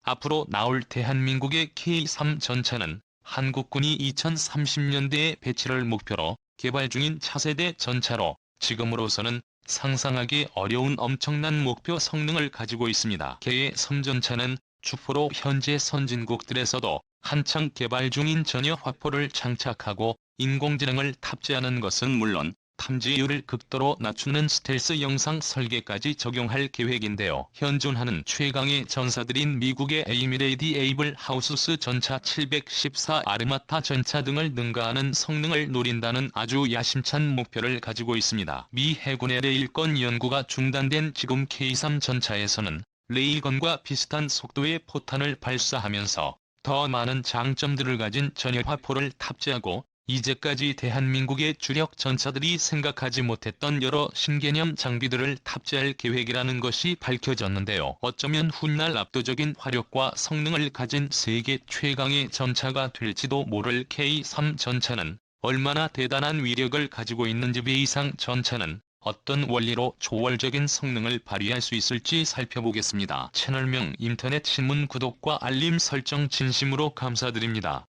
앞으로 나올 대한민국의 K3 전차는 한국군이 2030년대에 배치를 목표로 개발 중인 차세대 전차로 지금으로서는 상상하기 어려운 엄청난 목표 성능을 가지고 있습니다. 개의 섬전차는 주포로 현재 선진국들에서도 한창 개발 중인 전혀 화포를 장착하고 인공지능을 탑재하는 것은 물론 탐지율을 극도로 낮추는 스텔스 영상 설계까지 적용할 계획인데요. 현존하는 최강의 전사들인 미국의 에이미레이디 에이블 하우스스 전차 714 아르마타 전차 등을 능가하는 성능을 노린다는 아주 야심찬 목표를 가지고 있습니다. 미 해군의 레일건 연구가 중단된 지금 K3 전차에서는 레일건과 비슷한 속도의 포탄을 발사하면서 더 많은 장점들을 가진 전혀 화포를 탑재하고 이제까지 대한민국의 주력 전차들이 생각하지 못했던 여러 신개념 장비들을 탑재할 계획이라는 것이 밝혀졌는데요. 어쩌면 훗날 압도적인 화력과 성능을 가진 세계 최강의 전차가 될지도 모를 K3 전차는 얼마나 대단한 위력을 가지고 있는지 배이상 전차는 어떤 원리로 초월적인 성능을 발휘할 수 있을지 살펴보겠습니다. 채널명 인터넷 신문 구독과 알림 설정 진심으로 감사드립니다.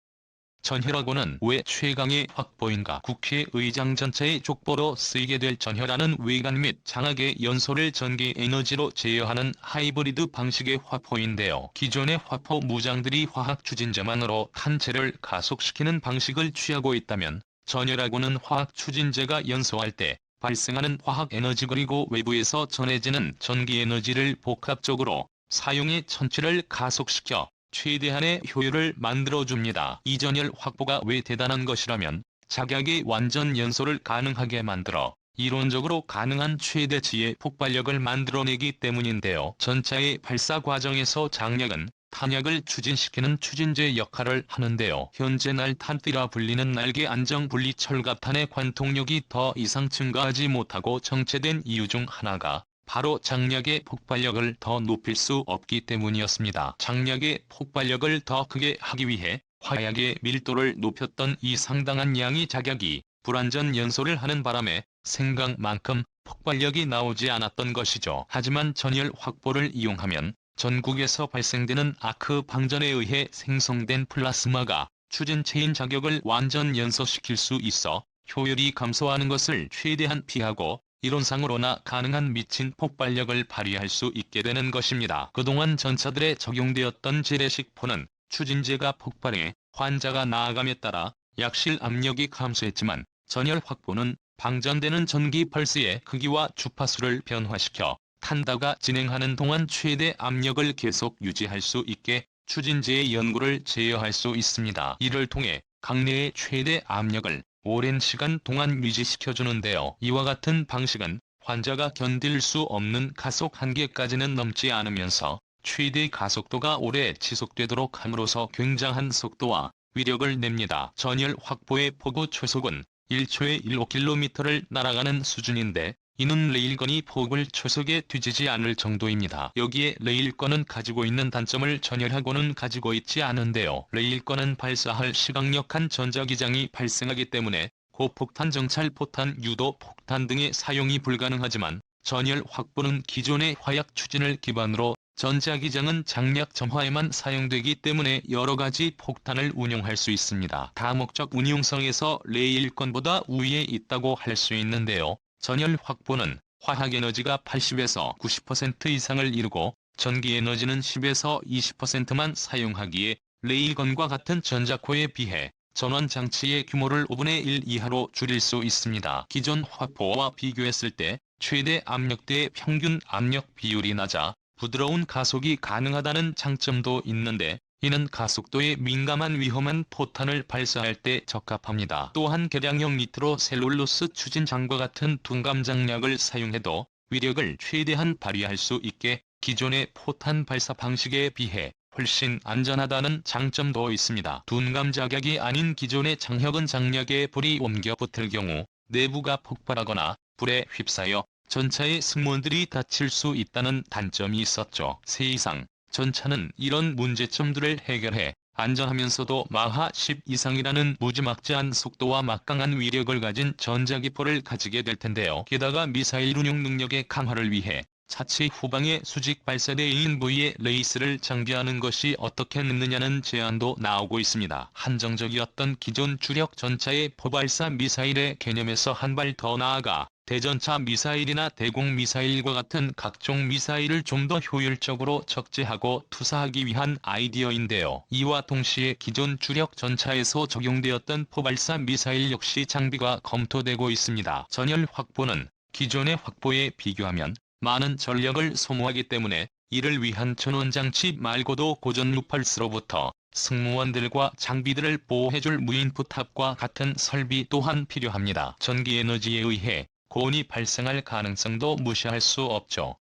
전혈하고는 왜 최강의 확보인가? 국회의장 전차의 족보로 쓰이게 될 전혈하는 외관 및 장악의 연소를 전기 에너지로 제어하는 하이브리드 방식의 화포인데요. 기존의 화포 무장들이 화학 추진제만으로 탄체를 가속시키는 방식을 취하고 있다면 전혈하고는 화학 추진제가 연소할 때 발생하는 화학 에너지 그리고 외부에서 전해지는 전기 에너지를 복합적으로 사용해 천체를 가속시켜 최대한의 효율을 만들어줍니다. 이 전열 확보가 왜 대단한 것이라면 작약의 완전 연소를 가능하게 만들어 이론적으로 가능한 최대치의 폭발력을 만들어내기 때문인데요. 전차의 발사 과정에서 장력은 탄약을 추진시키는 추진제 역할을 하는데요. 현재 날탄띠라 불리는 날개 안정 분리 철갑탄의 관통력이 더 이상 증가하지 못하고 정체된 이유 중 하나가 바로 장력의 폭발력을 더 높일 수 없기 때문이었습니다. 장력의 폭발력을 더 크게 하기 위해 화약의 밀도를 높였던 이 상당한 양의 작약이 불완전 연소를 하는 바람에 생각만큼 폭발력이 나오지 않았던 것이죠. 하지만 전열 확보를 이용하면 전국에서 발생되는 아크 방전에 의해 생성된 플라스마가 추진체인 자격을 완전 연소시킬 수 있어 효율이 감소하는 것을 최대한 피하고 이론상으로나 가능한 미친 폭발력을 발휘할 수 있게 되는 것입니다. 그동안 전차들에 적용되었던 재래식 포는 추진제가 폭발해 환자가 나아감에 따라 약실 압력이 감소했지만 전열 확보는 방전되는 전기 펄스의 크기와 주파수를 변화시켜 탄다가 진행하는 동안 최대 압력을 계속 유지할 수 있게 추진제의 연구를 제어할 수 있습니다. 이를 통해 강내의 최대 압력을 오랜 시간 동안 유지시켜주는데요. 이와 같은 방식은 환자가 견딜 수 없는 가속 한계까지는 넘지 않으면서 최대 가속도가 오래 지속되도록 함으로써 굉장한 속도와 위력을 냅니다. 전열 확보의 포구 초속은 1초에 1km를 날아가는 수준인데 이는 레일건이 폭을 초속에 뒤지지 않을 정도입니다. 여기에 레일건은 가지고 있는 단점을 전열하고는 가지고 있지 않은데요. 레일건은 발사할 시강력한 전자기장이 발생하기 때문에 고폭탄 정찰 포탄, 유도 폭탄 등의 사용이 불가능하지만 전열 확보는 기존의 화약 추진을 기반으로 전자기장은 장력 점화에만 사용되기 때문에 여러가지 폭탄을 운용할 수 있습니다. 다목적 운용성에서 레일건보다 우위에 있다고 할 수 있는데요. 전열 확보는 화학에너지가 80에서 90% 이상을 이루고 전기에너지는 10에서 20%만 사용하기에 레일건과 같은 전자코에 비해 전원 장치의 규모를 5분의 1 이하로 줄일 수 있습니다. 기존 화포와 비교했을 때 최대 압력대의 평균 압력 비율이 낮아 부드러운 가속이 가능하다는 장점도 있는데 이는 가속도에 민감한 위험한 포탄을 발사할 때 적합합니다. 또한 개량형 니트로셀룰로스 추진장과 같은 둔감 장약을 사용해도 위력을 최대한 발휘할 수 있게 기존의 포탄 발사 방식에 비해 훨씬 안전하다는 장점도 있습니다. 둔감 장약이 아닌 기존의 장혁은 장약에 불이 옮겨 붙을 경우 내부가 폭발하거나 불에 휩싸여 전차의 승무원들이 다칠 수 있다는 단점이 있었죠. 세이상 전차는 이런 문제점들을 해결해 안전하면서도 마하 10 이상이라는 무지막지한 속도와 막강한 위력을 가진 전자기포를 가지게 될 텐데요. 게다가 미사일 운용 능력의 강화를 위해 차체 후방에 수직 발사대인 부위에 레이스를 장비하는 것이 어떻겠느냐는 제안도 나오고 있습니다. 한정적이었던 기존 주력 전차의 포발사 미사일의 개념에서 한 발 더 나아가 대전차 미사일이나 대공 미사일과 같은 각종 미사일을 좀 더 효율적으로 적재하고 투사하기 위한 아이디어인데요. 이와 동시에 기존 주력 전차에서 적용되었던 포발사 미사일 역시 장비가 검토되고 있습니다. 전열 확보는 기존의 확보에 비교하면 많은 전력을 소모하기 때문에 이를 위한 전원장치 말고도 고전 루펄스로부터 승무원들과 장비들을 보호해줄 무인포탑과 같은 설비 또한 필요합니다. 전기에너지에 의해 고온이 발생할 가능성도 무시할 수 없죠.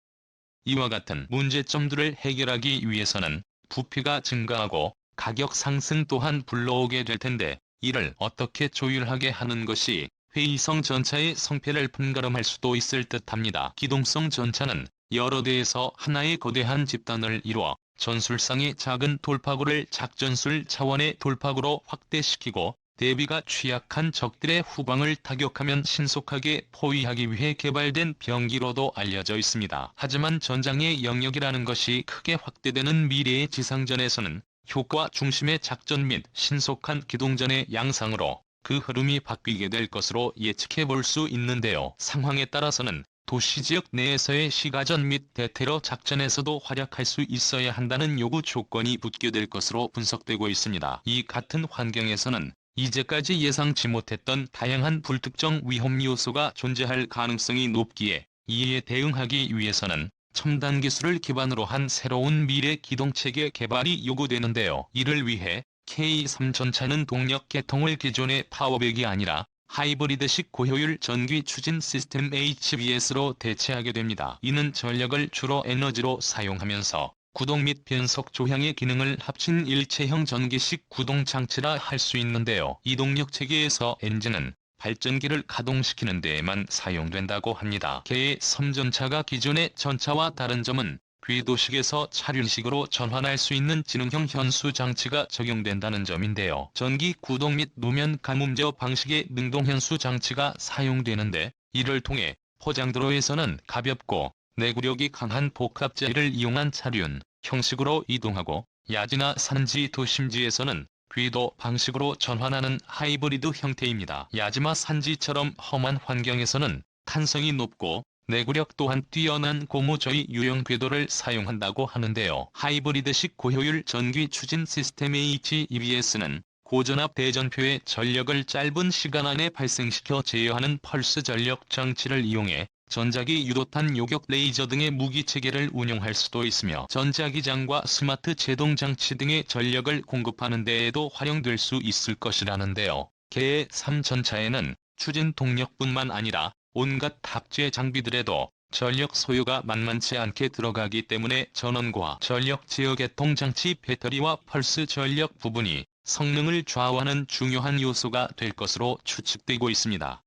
이와 같은 문제점들을 해결하기 위해서는 부피가 증가하고 가격 상승 또한 불러오게 될 텐데 이를 어떻게 조율하게 하는 것이 회의성 전차의 성패를 판가름할 수도 있을 듯합니다. 기동성 전차는 여러 대에서 하나의 거대한 집단을 이루어 전술상의 작은 돌파구를 작전술 차원의 돌파구로 확대시키고 대비가 취약한 적들의 후방을 타격하면 신속하게 포위하기 위해 개발된 병기로도 알려져 있습니다. 하지만 전장의 영역이라는 것이 크게 확대되는 미래의 지상전에서는 효과 중심의 작전 및 신속한 기동전의 양상으로 그 흐름이 바뀌게 될 것으로 예측해 볼 수 있는데요. 상황에 따라서는 도시 지역 내에서의 시가전 및 대테러 작전에서도 활약할 수 있어야 한다는 요구 조건이 붙게 될 것으로 분석되고 있습니다. 이 같은 환경에서는 이제까지 예상치 못했던 다양한 불특정 위험 요소가 존재할 가능성이 높기에 이에 대응하기 위해서는 첨단 기술을 기반으로 한 새로운 미래 기동체계 개발이 요구되는데요. 이를 위해 K3 전차는 동력 계통을 기존의 파워백이 아니라 하이브리드식 고효율 전기 추진 시스템 HBS로 대체하게 됩니다. 이는 전력을 주로 에너지로 사용하면서 구동 및 변속 조향의 기능을 합친 일체형 전기식 구동 장치라 할 수 있는데요. 이 동력 체계에서 엔진은 발전기를 가동시키는 데에만 사용된다고 합니다. K3 전차가 기존의 전차와 다른 점은 궤도식에서 차륜식으로 전환할 수 있는 지능형 현수 장치가 적용된다는 점인데요. 전기 구동 및 노면 가뭄제 방식의 능동 현수 장치가 사용되는데 이를 통해 포장도로에서는 가볍고 내구력이 강한 복합재를 이용한 차륜 형식으로 이동하고 야지나 산지 도심지에서는 궤도 방식으로 전환하는 하이브리드 형태입니다. 야지마 산지처럼 험한 환경에서는 탄성이 높고 내구력 또한 뛰어난 고무저희 유형 궤도를 사용한다고 하는데요. 하이브리드식 고효율 전기 추진 시스템 HEBS는 고전압 대전표의 전력을 짧은 시간 안에 발생시켜 제어하는 펄스 전력 장치를 이용해 전자기 유도탄 요격 레이저 등의 무기체계를 운용할 수도 있으며 전자기장과 스마트 제동장치 등의 전력을 공급하는 데에도 활용될 수 있을 것이라는데요. K3 전차에는 추진 동력뿐만 아니라 온갖 탑재 장비들에도 전력 소요가 만만치 않게 들어가기 때문에 전원과 전력 제어 계통장치 배터리와 펄스 전력 부분이 성능을 좌우하는 중요한 요소가 될 것으로 추측되고 있습니다.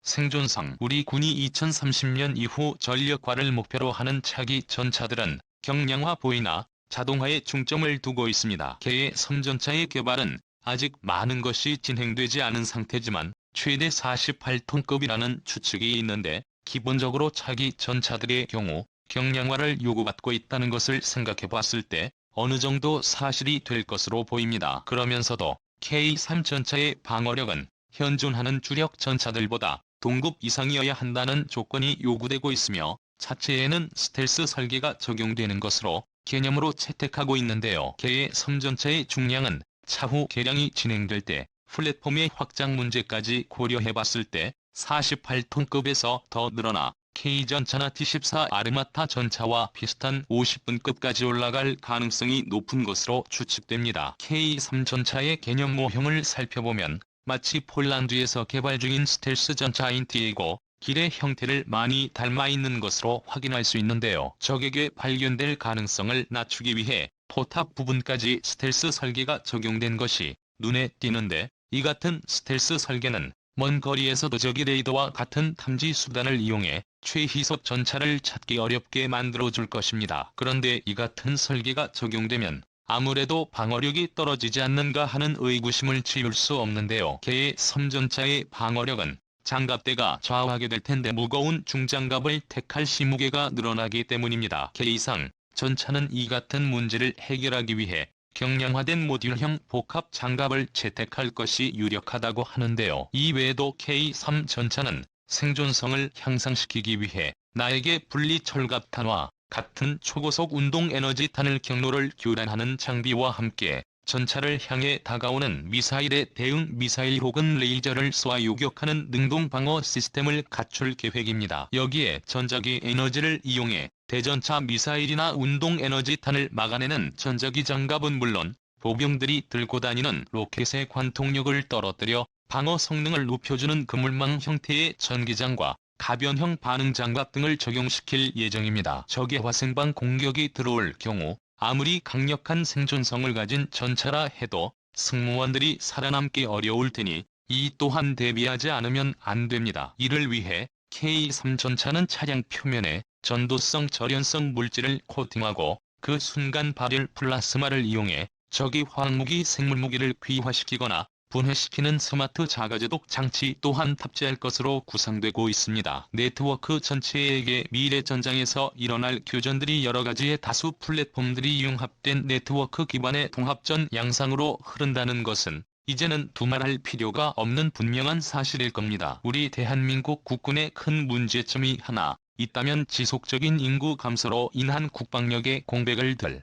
생존상 우리 군이 2030년 이후 전력화를 목표로 하는 차기 전차들은 경량화 보이나 자동화에 중점을 두고 있습니다. K3 전차의 개발은 아직 많은 것이 진행되지 않은 상태지만 최대 48톤급이라는 추측이 있는데 기본적으로 차기 전차들의 경우 경량화를 요구받고 있다는 것을 생각해 봤을 때 어느 정도 사실이 될 것으로 보입니다. 그러면서도 K3 전차의 방어력은 현존하는 주력 전차들보다 동급 이상이어야 한다는 조건이 요구되고 있으며 차체에는 스텔스 설계가 적용되는 것으로 개념으로 채택하고 있는데요. K3 전차의 중량은 차후 개량이 진행될 때 플랫폼의 확장 문제까지 고려해봤을 때 48톤급에서 더 늘어나 K전차나 T-14 아르마타 전차와 비슷한 50분급까지 올라갈 가능성이 높은 것으로 추측됩니다. K3 전차의 개념 모형을 살펴보면 마치 폴란드에서 개발 중인 스텔스 전차인 디에고 길의 형태를 많이 닮아 있는 것으로 확인할 수 있는데요. 적에게 발견될 가능성을 낮추기 위해 포탑 부분까지 스텔스 설계가 적용된 것이 눈에 띄는데 이 같은 스텔스 설계는 먼 거리에서도 적의 레이더와 같은 탐지 수단을 이용해 최희석 전차를 찾기 어렵게 만들어줄 것입니다. 그런데 이 같은 설계가 적용되면 아무래도 방어력이 떨어지지 않는가 하는 의구심을 지울 수 없는데요. K3 전차의 방어력은 장갑대가 좌우하게 될 텐데 무거운 중장갑을 택할 시 무게가 늘어나기 때문입니다. K3 전차는 이 같은 문제를 해결하기 위해 경량화된 모듈형 복합 장갑을 채택할 것이 유력하다고 하는데요. 이외에도 K3 전차는 생존성을 향상시키기 위해 나에게 분리 철갑탄과 같은 초고속 운동 에너지탄을 경로를 교란하는 장비와 함께 전차를 향해 다가오는 미사일에 대응 미사일 혹은 레이저를 쏘아 요격하는 능동 방어 시스템을 갖출 계획입니다. 여기에 전자기 에너지를 이용해 대전차 미사일이나 운동 에너지탄을 막아내는 전자기 장갑은 물론 보병들이 들고 다니는 로켓의 관통력을 떨어뜨려 방어 성능을 높여주는 그물망 형태의 전기장과 가변형 반응장갑 등을 적용시킬 예정입니다. 적의 화생방 공격이 들어올 경우 아무리 강력한 생존성을 가진 전차라 해도 승무원들이 살아남기 어려울 테니 이 또한 대비하지 않으면 안 됩니다. 이를 위해 K3 전차는 차량 표면에 전도성 절연성 물질을 코팅하고 그 순간 발열 플라스마를 이용해 적이 화학무기 생물무기를 귀화시키거나 분해시키는 스마트 자가제독 장치 또한 탑재할 것으로 구상되고 있습니다. 네트워크 전체에게 미래 전장에서 일어날 교전들이 여러 가지의 다수 플랫폼들이 융합된 네트워크 기반의 통합전 양상으로 흐른다는 것은 이제는 두말할 필요가 없는 분명한 사실일 겁니다. 우리 대한민국 국군의 큰 문제점이 하나 있다면 지속적인 인구 감소로 인한 국방력의 공백을 들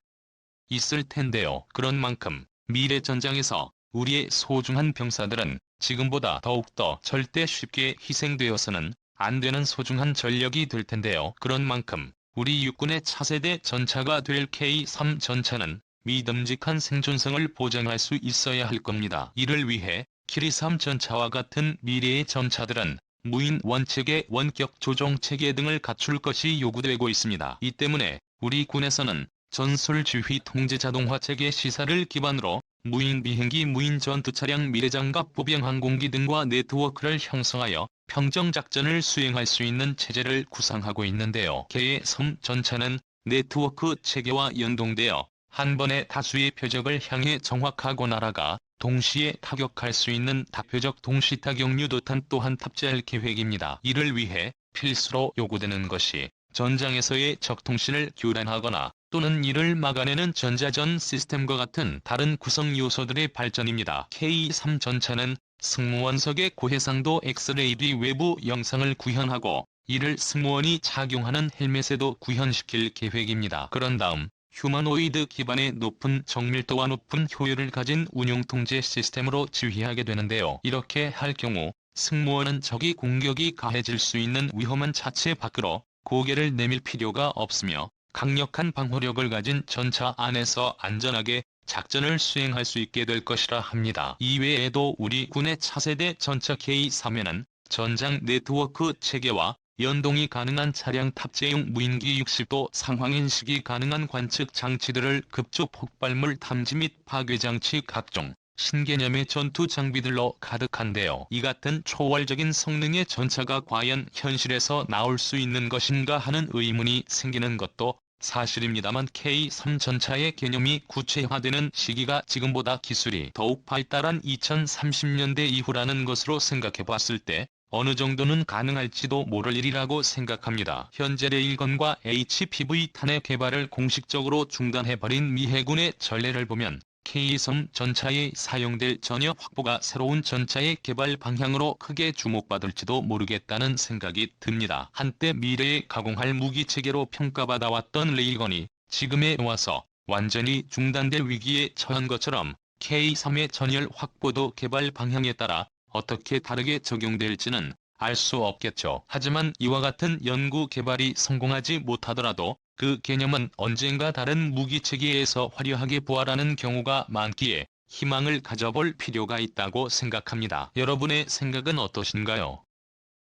있을 텐데요. 그런 만큼 미래 전장에서 우리의 소중한 병사들은 지금보다 더욱더 절대 쉽게 희생되어서는 안 되는 소중한 전력이 될 텐데요. 그런 만큼 우리 육군의 차세대 전차가 될 K3 전차는 믿음직한 생존성을 보장할 수 있어야 할 겁니다. 이를 위해 K3 전차와 같은 미래의 전차들은 무인 원체계 원격 조종체계 등을 갖출 것이 요구되고 있습니다. 이 때문에 우리 군에서는 전술지휘 통제 자동화체계 시사를 기반으로 무인 비행기, 무인 전투차량, 미래장갑, 보병 항공기 등과 네트워크를 형성하여 평정작전을 수행할 수 있는 체제를 구상하고 있는데요. K3 전차는 네트워크 체계와 연동되어 한 번에 다수의 표적을 향해 정확하고 날아가 동시에 타격할 수 있는 다표적 동시타격 유도탄 또한 탑재할 계획입니다. 이를 위해 필수로 요구되는 것이 전장에서의 적통신을 교란하거나 또는 이를 막아내는 전자전 시스템과 같은 다른 구성 요소들의 발전입니다. K3 전차는 승무원석의 고해상도 엑스레이비 외부 영상을 구현하고 이를 승무원이 착용하는 헬멧에도 구현시킬 계획입니다. 그런 다음 휴머노이드 기반의 높은 정밀도와 높은 효율을 가진 운용통제 시스템으로 지휘하게 되는데요. 이렇게 할 경우 승무원은 적이 공격이 가해질 수 있는 위험한 차체 밖으로 고개를 내밀 필요가 없으며 강력한 방호력을 가진 전차 안에서 안전하게 작전을 수행할 수 있게 될 것이라 합니다. 이외에도 우리 군의 차세대 전차 K3에는 전장 네트워크 체계와 연동이 가능한 차량 탑재용 무인기 60도 상황인식이 가능한 관측 장치들을 급조 폭발물 탐지 및 파괴 장치 각종 신개념의 전투 장비들로 가득한데요. 이 같은 초월적인 성능의 전차가 과연 현실에서 나올 수 있는 것인가 하는 의문이 생기는 것도 사실입니다만 K3 전차의 개념이 구체화되는 시기가 지금보다 기술이 더욱 발달한 2030년대 이후라는 것으로 생각해 봤을 때 어느 정도는 가능할지도 모를 일이라고 생각합니다. 현재 레일건과 HPV 탄의 개발을 공식적으로 중단해버린 미 해군의 전례를 보면 K3 전차에 사용될 전혀 확보가 새로운 전차의 개발 방향으로 크게 주목받을지도 모르겠다는 생각이 듭니다. 한때 미래에 가공할 무기체계로 평가받아왔던 레일건이 지금에 와서 완전히 중단될 위기에 처한 것처럼 K3의 전열 확보도 개발 방향에 따라 어떻게 다르게 적용될지는 알 수 없겠죠. 하지만 이와 같은 연구 개발이 성공하지 못하더라도 그 개념은 언젠가 다른 무기체계에서 화려하게 부활하는 경우가 많기에 희망을 가져볼 필요가 있다고 생각합니다. 여러분의 생각은 어떠신가요?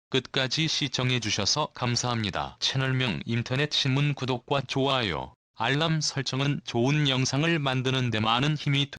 끝까지 시청해주셔서 감사합니다. 채널명 인터넷 신문 구독과 좋아요, 알람 설정은 좋은 영상을 만드는 데 많은 힘이